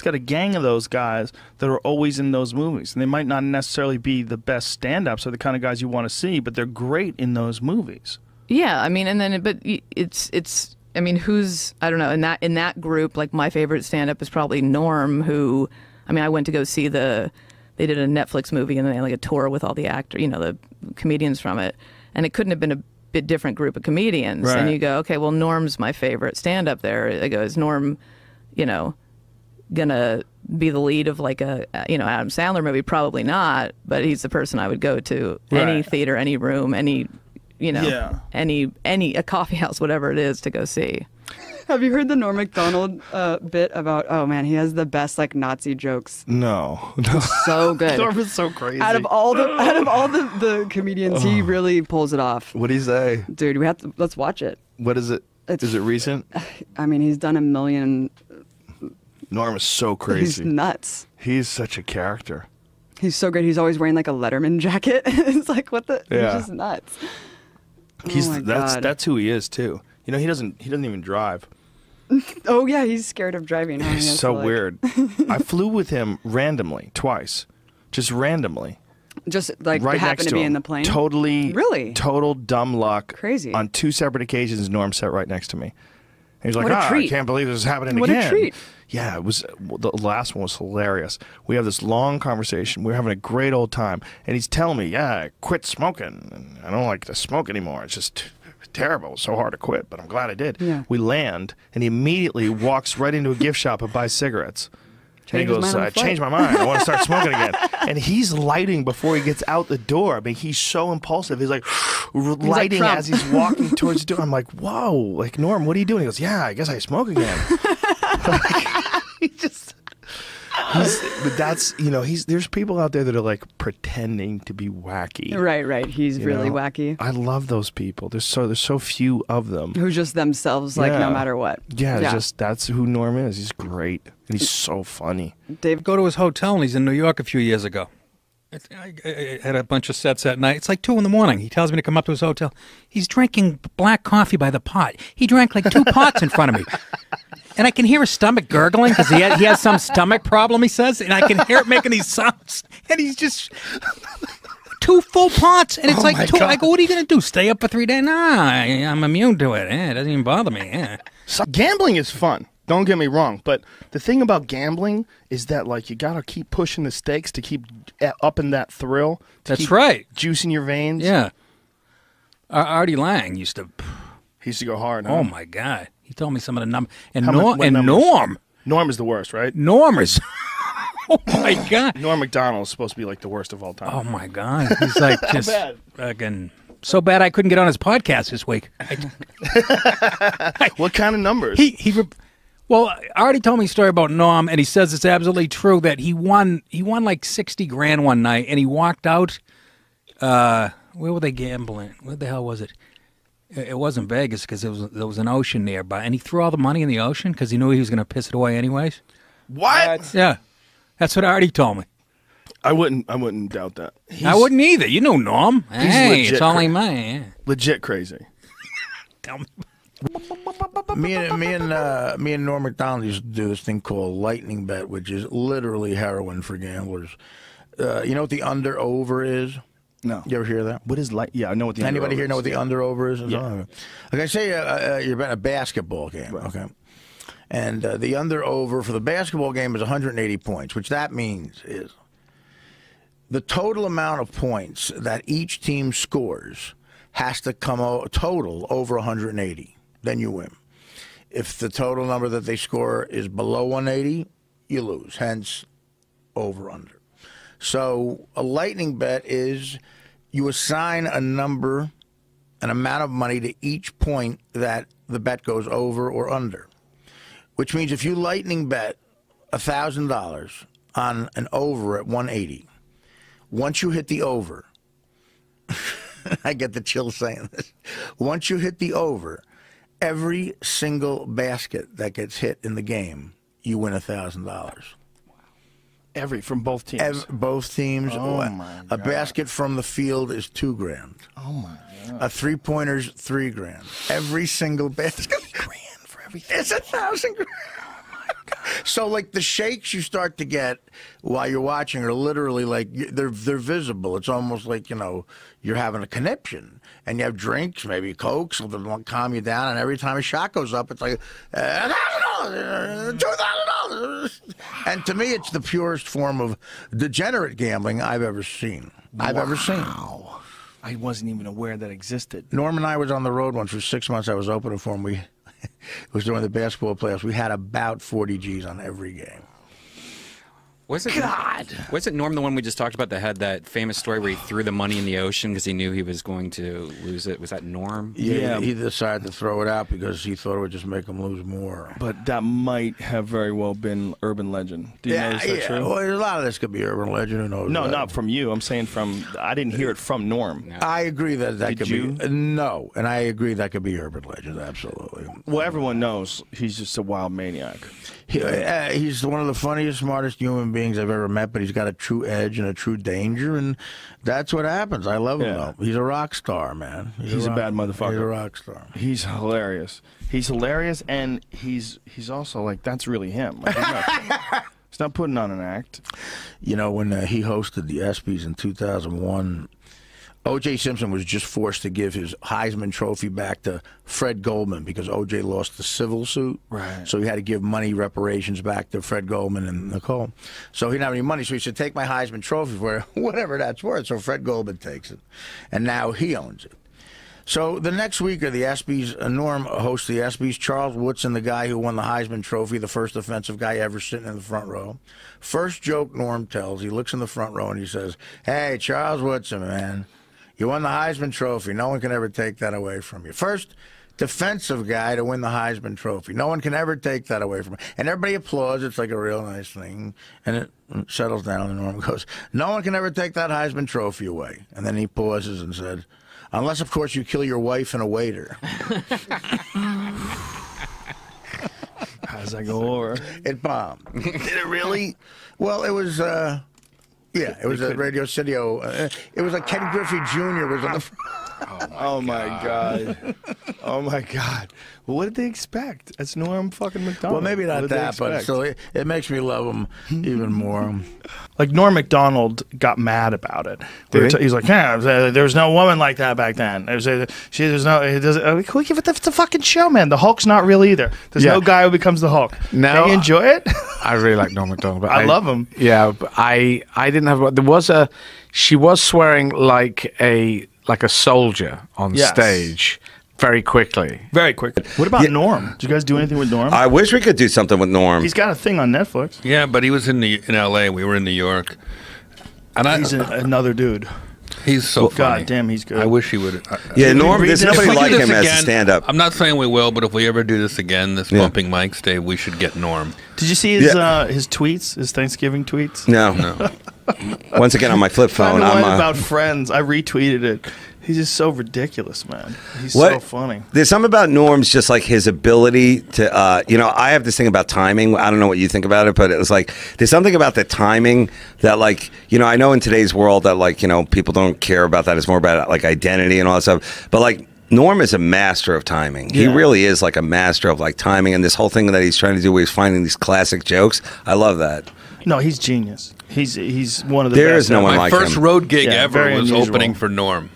got a gang of those guys that are always in those movies, and they might not necessarily be the best stand-ups or the kind of guys you want to see, but they're great in those movies. Yeah, I mean, and then but it's I mean, who's, I don't know, in that group, like my favorite stand-up is probably Norm, who, I mean, I went to go see they did a Netflix movie and then they had like a tour with all the actors, the comedians from it, and it couldn't have been a bit different group of comedians. Right. And you go, okay, well, Norm's my favorite stand-up there. I go, is Norm, gonna be the lead of like a Adam Sandler movie? Probably not, but he's the person I would go to any theater, any room, any a coffee house, whatever it is, to go see. Have you heard the Norm Macdonald bit about? Oh man, he has the best like Nazi jokes. No. It's so good. Norm is so crazy. Out of all the comedians, he really pulls it off. What do you say, dude? Let's watch it. What is it? Is it recent? I mean, he's done a million. Norm is so crazy. He's nuts. He's such a character. He's so great. He's always wearing like a Letterman jacket. It's like, what the? Yeah. He's just nuts. That's who he is too. He doesn't even drive. Oh yeah, he's scared of driving. Huh? He's so weird. I flew with him randomly twice, just randomly. Just like right happened next to be him. in the plane. Really? Total dumb luck. Crazy. On 2 separate occasions, Norm sat right next to me. And he's like, What a treat. I can't believe this is happening What again. a treat. Yeah, it was. The last one was hilarious. We have this long conversation. We're having a great old time, and he's telling me, "Yeah, I quit smoking, and I don't like to smoke anymore. It's just terrible. It's so hard to quit, but I'm glad I did." Yeah. We land, and he immediately walks right into a gift shop and buys cigarettes. And he goes, I changed my mind. I want to start smoking again. And he's lighting before he gets out the door. I mean, he's so impulsive. He's like lighting as he's walking towards the door. I'm like, whoa, like, Norm, what are you doing? He goes, yeah, I guess I smoke again. But that's, there's people out there that are like pretending to be wacky. Right. He's really wacky. I love those people. There's so few of them. Who just themselves, like, no matter what. Yeah, that's who Norm is. He's great. And he's so funny. Dave, go to his hotel, and he's in New York a few years ago. I had a bunch of sets that night. It's like 2 in the morning. He tells me to come up to his hotel. He's drinking black coffee by the pot. He drank like 2 pots in front of me. And I can hear his stomach gurgling because he has some stomach problem, he says. And I can hear it making these sounds. And he's just 2 full pots. And it's like 2. I go, what are you going to do? Stay up for 3 days? Nah, I'm immune to it. It doesn't even bother me. So, gambling is fun. Don't get me wrong, but the thing about gambling is that, like, you gotta keep pushing the stakes to keep upping that thrill. That's right. Juicing your veins. Yeah. Artie Lang used to. He used to go hard. Huh? Oh my God! He told me some of the numbers. And Norm is the worst, right? Norm is. Oh my God! Norm Macdonald is supposed to be like the worst of all time. Oh my God! He's like just fucking. So bad I couldn't get on his podcast this week. What kind of numbers? Well, Artie told me a story about Norm, and he says it's absolutely true that he won like 60 grand one night, and he walked out. Where were they gambling? Where the hell was it? It wasn't Vegas because there was an ocean nearby, and he threw all the money in the ocean because he knew he was going to piss it away anyways. What? Yeah, that's what Artie told me. I wouldn't doubt that. I wouldn't either. You know Norm. Hey, it's only money. Yeah. Legit crazy. Tell me. Me and Norm Macdonald used to do this thing called lightning bet, which is literally heroin for gamblers. You know what the under-over is? No. You ever hear that? What is Yeah, I know what the Anybody here know what the under-over is? Yeah. Like I say, you're betting a basketball game, right. Okay? And the under-over for the basketball game is 180 points, which that means is the total amount of points that each team scores has to come total over 180. Then you win. If the total number that they score is below 180, you lose. Hence, over/under. So a lightning bet is you assign a number, an amount of money to each point that the bet goes over or under. Which means if you lightning bet $1,000 on an over at 180, once you hit the over, I get the chill saying this. Once you hit the over, every single basket that gets hit in the game, you win $1,000. From both teams? Both teams. Oh, my God. A basket from the field is $2 grand. Oh, my God. A 3-pointer's $3 grand. Every single basket. $3 grand for everything. It's $1,000 grand. Oh, my God. So, like, the shakes you start to get while you're watching are literally like they're visible. It's almost like, you know, you're having a conniption, and you have drinks, maybe Coke, something to calm you down. And every time a shot goes up, it's like $1,000, $2,000. And to me, it's the purest form of degenerate gambling I've ever seen. Wow. I wasn't even aware that existed. Norm and I was on the road once for 6 months. I was opening for him. It was during the basketball playoffs. We had about 40 G's on every game. Was it Norm, the one we just talked about, that had that famous story where he threw the money in the ocean because he knew he was going to lose it? Was that Norm? Yeah, he decided to throw it out because he thought it would just make him lose more. But that might have very well been urban legend. Do you know is that true? Well, a lot of this could be urban legend. Who knows? No, not from you. I'm saying I didn't hear it from Norm. No. I agree that Did could you? be. No, and I agree that could be urban legend, absolutely. Well, everyone knows he's just a wild maniac. He's one of the funniest, smartest human beings I've ever met, but he's got a true edge and a true danger, and that's what happens. I love him, though. He's a rock star, man. He's a bad motherfucker. He's a rock star. He's hilarious. He's hilarious, and he's also like, that's really him. Like, he's not putting on an act. You know, when he hosted the ESPYs in 2001, O.J. Simpson was just forced to give his Heisman Trophy back to Fred Goldman because O.J. lost the civil suit. Right. So he had to give money reparations back to Fred Goldman and Nicole. So he didn't have any money, so he said, take my Heisman Trophy for whatever that's worth. So Fred Goldman takes it, and now he owns it. So the next week of the ESPYs, Norm hosts the ESPYs. Charles Woodson, the guy who won the Heisman Trophy, the first offensive guy ever sitting in the front row. First joke Norm tells, he looks in the front row and he says, hey, Charles Woodson, man. You won the Heisman Trophy. No one can ever take that away from you. First defensive guy to win the Heisman Trophy. No one can ever take that away from you. And everybody applauds. It's like a real nice thing. And it settles down, and Norm goes, no one can ever take that Heisman Trophy away. And then he pauses and said, unless, of course, you kill your wife and a waiter. How does that go over? It bombed. Did it really? Well, it was... yeah, it was at Radio City. It was like Ken Griffey Jr. was on the... Oh my God. Oh my God. Well, what did they expect? That's Norm fucking Macdonald. Well, maybe not that, but still, it makes me love him even more. Like, Norm Macdonald got mad about it. He's like, yeah, there was no woman like that back then. There's no. It's a fucking show, man. The Hulk's not real either. There's no guy who becomes the Hulk. No, you enjoy it? I really like Norm Macdonald, but I love him. Yeah, but I didn't have. There was she was swearing like a soldier on stage. Very quickly. Very quickly. What about Norm? Did you guys do anything with Norm? I wish we could do something with Norm. He's got a thing on Netflix. Yeah, but he was in L.A. We were in New York. And he's another dude. He's so funny. God damn, he's good. I wish he would. Yeah, Norm, there's nobody like him as a stand-up. I'm not saying we will, but if we ever do this again, this bumping mics day, we should get Norm. Did you see his tweets, his Thanksgiving tweets? No. Once again, on my flip phone. I'm about Friends. I retweeted it. He's just so ridiculous, man. He's so funny. There's something about Norm's, just like his ability to, I have this thing about timing. I don't know what you think about it, but it was like, there's something about the timing that, like, I know in today's world that, like, people don't care about that. It's more about, like, identity and all that stuff. But, like, Norm is a master of timing. Yeah. He really is, like, a master of, like, timing. And this whole thing that he's trying to do where he's finding these classic jokes, I love that. No, he's genius. He's one of the best. There is no one like him. My first road gig ever was opening for Norm.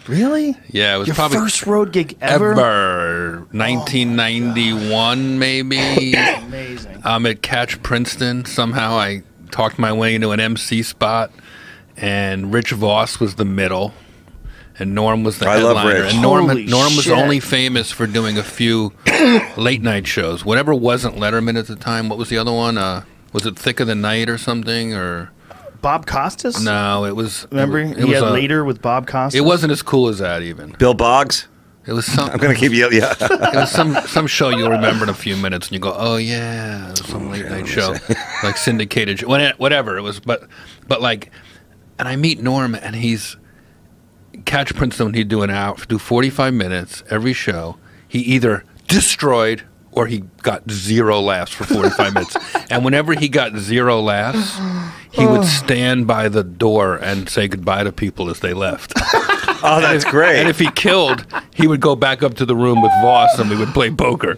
Really? Yeah, it was your probably first road gig ever. 1991, maybe. Amazing. At Catch Princeton. Somehow I talked my way into an MC spot, and Rich Voss was the middle, and Norm was the headliner. Love Rich. And Norm was only famous for doing a few late night shows. Whatever wasn't Letterman at the time. What was the other one? Was it Thick of the Night or something? Or Bob Costas? No, it was. Remember, he had Later with Bob Costas. It wasn't as cool as that, even. Bill Boggs. It was some. I'm gonna keep you. Yeah. It was some show you'll remember in a few minutes, and you go, "Oh yeah, it was some late night show, like syndicated, whatever it was." But like, and I meet Norm, and he's Catch Princeton. He'd do 45 minutes every show. He either destroyed or he got 0 laughs for 45 minutes. And whenever he got 0 laughs, he would stand by the door and say goodbye to people as they left. Oh, that's great. And if he killed, he would go back up to the room with Voss and we would play poker.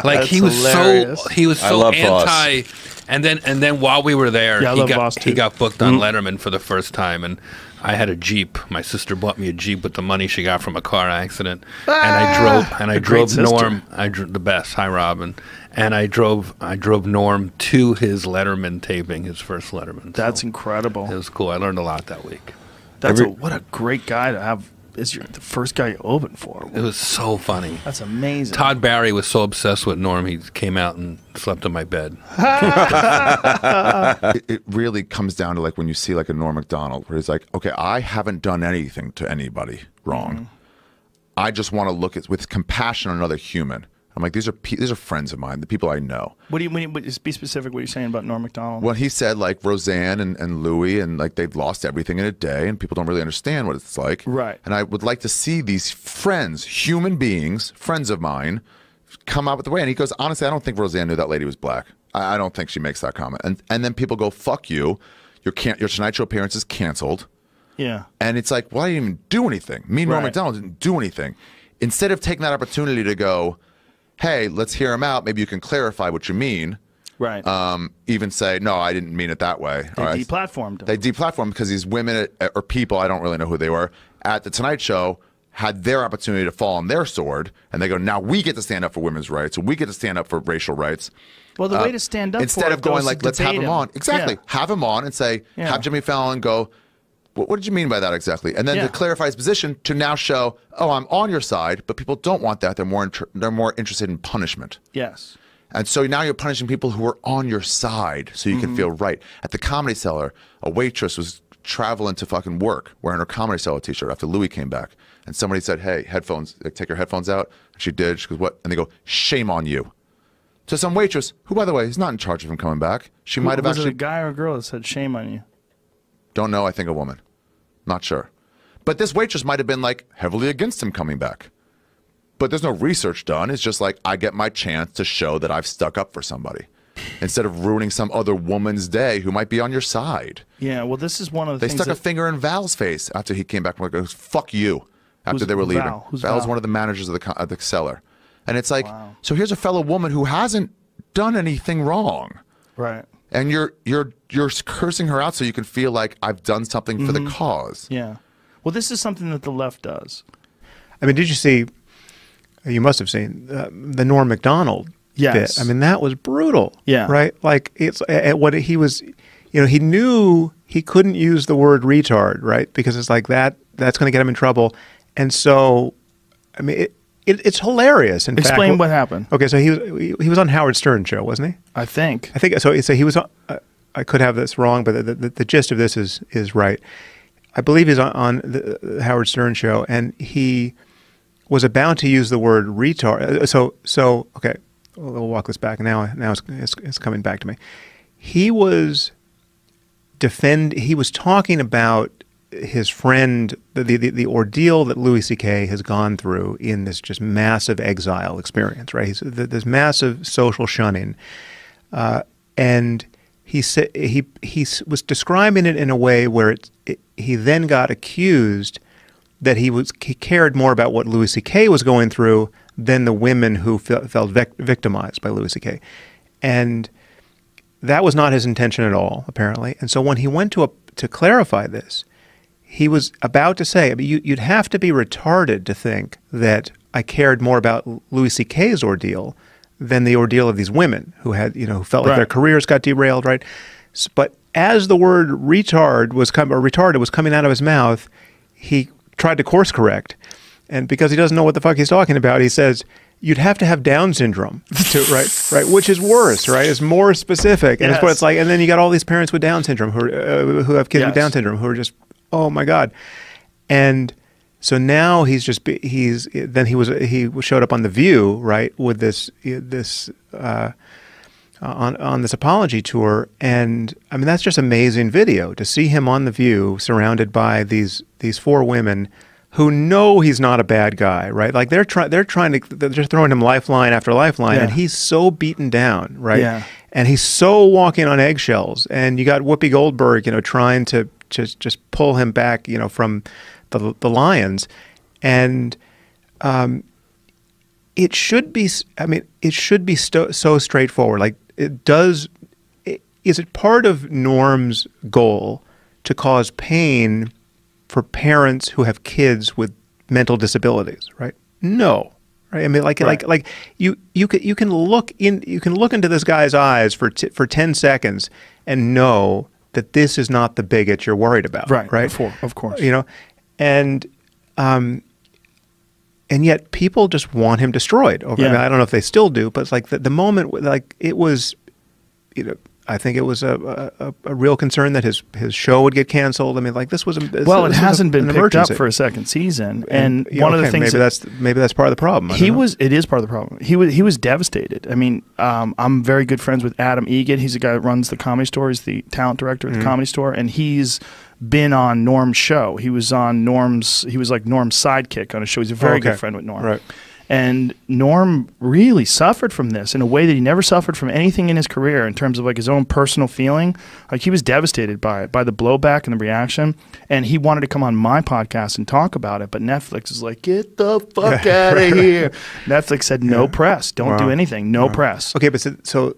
Like he was hilarious. so I love anti. Voss. And then while we were there, Yeah, I love Voss, he too. got booked on Letterman for the first time, and I had a Jeep. My sister bought me a Jeep with the money she got from a car accident, and I drove Norm. The best. Hi, Robin. And I drove Norm to his Letterman taping, his first Letterman. That's So incredible. It was cool. I learned a lot that week. What a great guy to have. Is the first guy you opened for? It was so funny. That's amazing. Todd Barry was so obsessed with Norm, he came out and slept in my bed. It really comes down to like when you see like a Norm Macdonald, where he's like, okay, I haven't done anything to anybody wrong. I just want to look at with compassion on another human. I'm like, these are friends of mine, the people I know. What do you be specific? What are you saying about Norm Macdonald? Well, he said like Roseanne and Louis, and like they've lost everything in a day, and people don't really understand what it's like. Right. And I would like to see these friends, human beings, friends of mine, come out with the way. And he goes, honestly, I don't think Roseanne knew that lady was black. I don't think she makes that comment. And then people go, fuck you. Your Tonight Show appearance is canceled. Yeah. And it's like, well, I didn't even do anything. Me and Norm Right. Macdonald didn't do anything. Instead of taking that opportunity to go, hey, let's hear him out. Maybe you can clarify what you mean. Right. Even say, no, I didn't mean it that way. They All right? deplatformed him. They deplatformed because these women or people, I don't really know who they were, at the Tonight Show had their opportunity to fall on their sword, and they go, now we get to stand up for women's rights, and we get to stand up for racial rights. Well, the way to stand up instead for of going it, like, let's have him on. Exactly. Yeah. Have him on and say, Yeah. have Jimmy Fallon go, what did you mean by that exactly? And then Yeah. to clarify his position to now show, oh, I'm on your side, but people don't want that. They're more interested in punishment. Yes. And so now you're punishing people who are on your side so you can feel right. At the Comedy Cellar, a waitress was traveling to fucking work wearing her Comedy Cellar t-shirt after Louis came back. And somebody said, hey, headphones, like, take your headphones out. And she did. She goes, what? And they go, shame on you. To some waitress, who, by the way, is not in charge of him coming back. She might have Was it actually... a guy or a girl that said shame on you? Don't know, I think a woman. Not sure. But this waitress might have been like heavily against him coming back. But there's no research done. It's just like, I get my chance to show that I've stuck up for somebody. Instead of ruining some other woman's day who might be on your side. Yeah, well, this is one of the They things stuck a finger in Val's face after he came back from work. Goes, fuck you. After they were leaving. Val? Who's Val's Val? one of the managers of the cellar. And it's like, so here's a fellow woman who hasn't done anything wrong. Right. And you're cursing her out so you can feel like I've done something for the cause. Yeah. Well, this is something that the left does. I mean, did you see? You must have seen the Norm Macdonald Yes. bit. I mean, that was brutal. Yeah. Right. Like it's what he was. You know, he knew he couldn't use the word retard, right? Because it's like that's going to get him in trouble. And so, I mean, it's hilarious. In Explain fact, what happened. Okay, so he was on Howard Stern show, wasn't he? I think so. So he was. I could have this wrong, but the gist of this is right. I believe he's on the Howard Stern show, and he was about to use the word retard. So okay, we'll walk this back. Now it's coming back to me. He was talking about his friend, the ordeal that Louis C.K. has gone through in this just massive exile experience, right? This massive social shunning, and he said he was describing it in a way where he then got accused that he cared more about what Louis C.K. was going through than the women who felt victimized by Louis C.K. And that was not his intention at all, apparently. And so when he went to clarify this, he was about to say, I mean, you'd have to be retarded to think that I cared more about Louis C.K.'s ordeal than the ordeal of these women who had, who felt like their careers got derailed, right? But as the word retarded was coming out of his mouth, he tried to course correct. And because he doesn't know what the fuck he's talking about, he says, you'd have to have Down syndrome, right? Which is worse, right? It's more specific. And it's what it's like. And then you got all these parents with Down syndrome who have kids with Down syndrome who are just, oh my God. And so now he showed up on The View, right, with this on this apology tour, and I mean that's just amazing video to see him on The View, surrounded by these four women who know he's not a bad guy, right? Like they're just throwing him lifeline after lifeline, and he's so beaten down, right? Yeah. And he's so walking on eggshells. And you got Whoopi Goldberg, trying to just pull him back, from the lions. And it should be. I mean, it should be so straightforward. Like, is it part of Norm's goal to cause pain for parents who have kids with mental disabilities? Right? No. Right? I mean, like you can look into this guy's eyes for 10 seconds and know that this is not the bigot you're worried about. Right. Right. Of course. And yet people just want him destroyed. I mean, I don't know if they still do, but it's like the moment, like it was, I think it was a real concern that his show would get canceled. I mean, like this was it hasn't been picked up for a second season, and one of the things maybe that's part of the problem. It is part of the problem. He was devastated. I mean, I'm very good friends with Adam Egan. He's the guy that runs the Comedy Store. He's the talent director at the Comedy Store, and he's been on Norm's show. He was on he was like Norm's sidekick on a show. He's a very good friend with Norm. Right. And Norm really suffered from this in a way that he never suffered from anything in his career in terms of like his own personal feeling. Like he was devastated by it, by the blowback and the reaction. And he wanted to come on my podcast and talk about it. But Netflix is like, get the fuck out of here. Netflix said no press. Don't do anything. No press. Okay, but so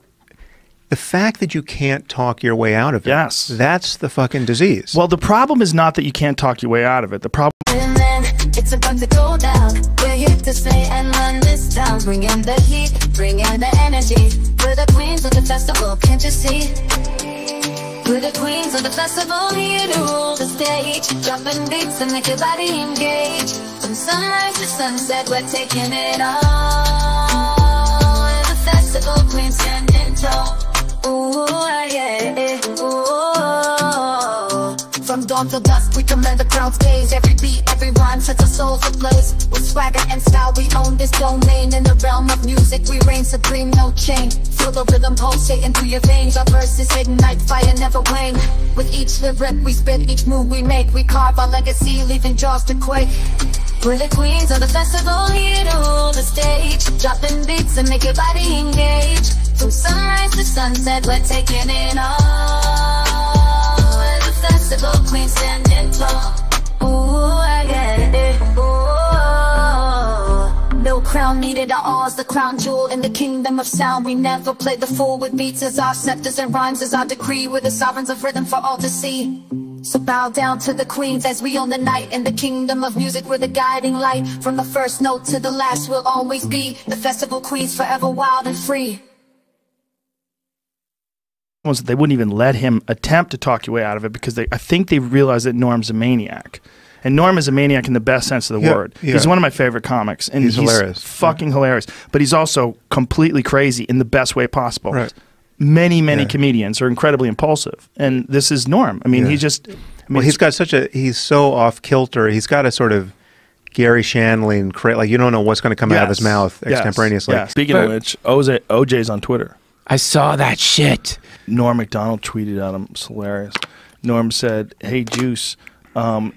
the fact that you can't talk your way out of it, that's the fucking disease. Well, the problem is not that you can't talk your way out of it. The problem it's about to go down. We're here to stay and run this town. Bring in the heat, bring in the energy. We're the queens of the festival, can't you see? We're the queens of the festival, here to rule the stage. Dropping beats and make your body engage. From sunrise to sunset, we're taking it all. We're the festival queens standing tall. Ooh, yeah, ooh. From dawn till dusk, we command the crowd's gaze. Every beat, every rhyme sets our souls ablaze. With swagger and style, we own this domain. In the realm of music, we reign supreme, no chain. Feel the rhythm pulsating through your veins. Our verses ignite fire, never wane. With each lyric we spit, each move we make, we carve our legacy, leaving jaws to quake. We're the queens of the festival, here to rule the stage. Dropping beats and make your body engage. From sunrise to sunset, we're taking it all. Festival queen standing tall. Ooh, I get it. Ooh. No crown needed, our all's the crown jewel in the kingdom of sound. We never play the fool with beats as our scepters and rhymes as our decree. We're the sovereigns of rhythm for all to see. So bow down to the queens as we own the night. In the kingdom of music, we're the guiding light. From the first note to the last, we'll always be the festival queens, forever wild and free. Was that they wouldn't even let him attempt to talk your way out of it because I think they realized that Norm's a maniac. And Norm is a maniac in the best sense of the word. Yeah. He's one of my favorite comics. And he's hilarious. Fucking hilarious. But he's also completely crazy in the best way possible. Right. Many comedians are incredibly impulsive. And this is Norm. I mean, he just... well, he's got he's so off kilter. He's got a sort of Gary Shandling, like you don't know what's going to come out of his mouth extemporaneously. Yeah. Speaking of which, OJ's on Twitter. I saw that shit. Norm Macdonald tweeted at him. It's hilarious. Norm said, "Hey, Juice, I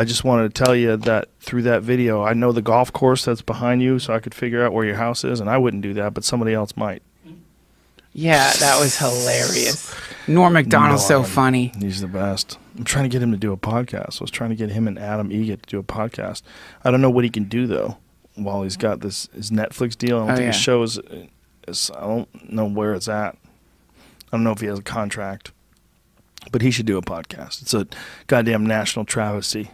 just wanted to tell you that through that video, I know the golf course that's behind you, so I could figure out where your house is, and I wouldn't do that, but somebody else might." Yeah, that was hilarious. Norm Macdonald's so funny. He's the best. I'm trying to get him to do a podcast. I was trying to get him and Adam Egan to do a podcast. I don't know what he can do, though, while he's got his Netflix deal. I don't think his show is... I don't know where it's at. I don't know if he has a contract, but he should do a podcast. It's a goddamn national travesty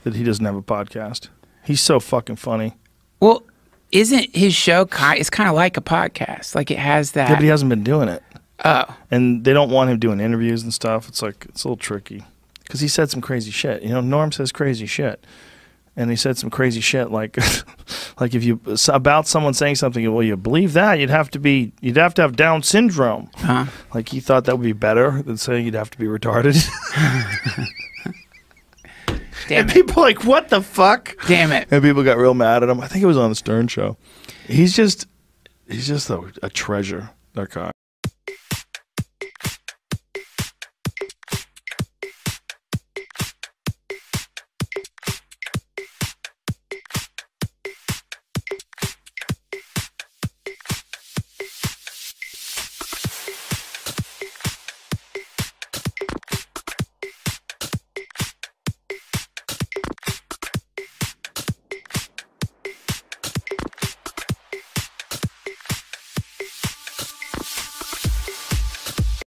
that he doesn't have a podcast. He's so fucking funny. Well, isn't his show it's kind of like a podcast? Like it has that. Yeah, but he hasn't been doing it. Oh. And they don't want him doing interviews and stuff. It's like, it's a little tricky because he said some crazy shit. You know, Norm says crazy shit. And he said some crazy shit like, like if you about someone saying something, well, you believe that you'd have to have Down syndrome. Huh? Like he thought that would be better than saying you'd have to be retarded. And people like, what the fuck? Damn it! And people got real mad at him. I think it was on the Stern Show. He's just a treasure. That guy.